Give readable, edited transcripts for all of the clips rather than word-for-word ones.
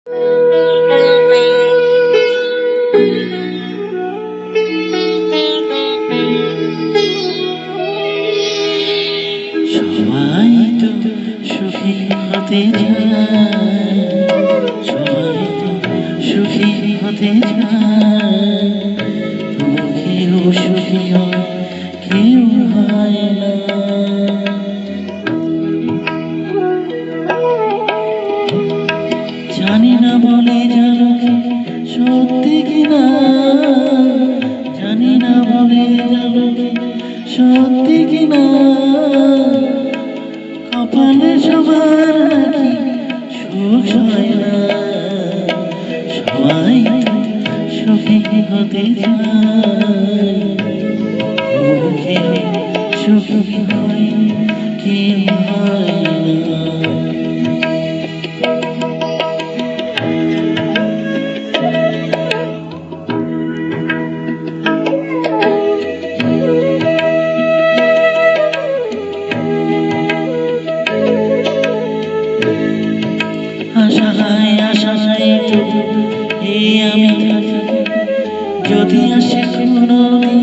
সবাই তো সুখী হতে চায়, সবাই তো সুখী হতে চায়, তবু কেউ সুখী হয় কেউ হয় না। জানি না বলে জানো কি সত্যি কিনা, জানি না বলে জানো কি সত্যি কিনা, কপালে সবার নাকি সুখ হয় না। সবাই সুখী হতে চায়, কেউ সুখী হয় কেউ হয় না। আশায় আশায় এই আমি থাকি, যদি আসে কোনোদিন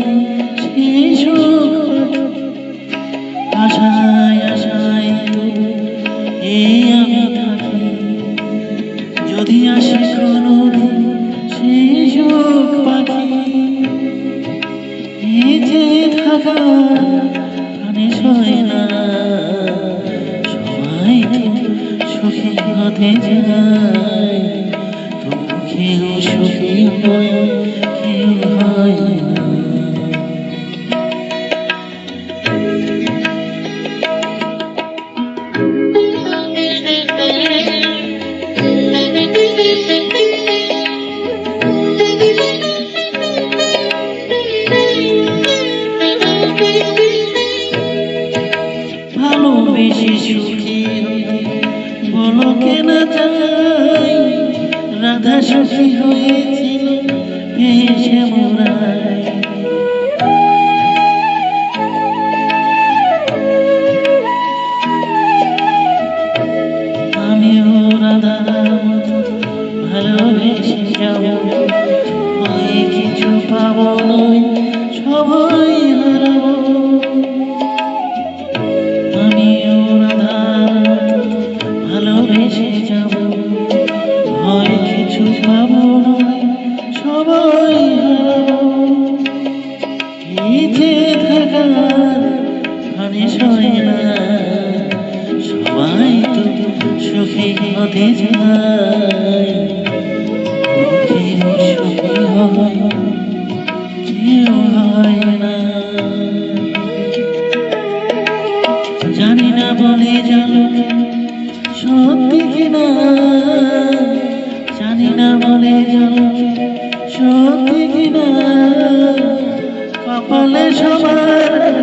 সেই সুখ। আশায় আশায় এই আমি থাকি, যদি আসে কোনোদিন সেই সুখ পাখি। এই যে থাকা প্রাণে সয় না, সবাই সুখী হতে চায়, তবু কেউ সুখী হয় কেউ হয় না। ভালোবেসে সুখী হতে বলো কেনা চাই, রাধা সুখী হয়েছিল ভেসে মোরায়। আমিও রাধার মতো ভালোবেসে যাব, হয় কিছু পাবো নয় সবাই হারাবো। আমিও রাধার ভালোবেসে যাব, হয় কিছু পাবো নয় সবাই হারাবো। এই যে থাকার প্রাণে সয় না, সবাই তো সুখী হতে চায়, কেউ সুখী হয় কেউ হয় না। জানি না বলে জানো সত্যি কিনা, জানি না বলে জানো সত্যি কিনা, কপালে সবার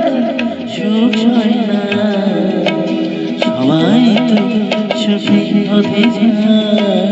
সুখ হয় না। সবাই তো সুখী হতে চায়।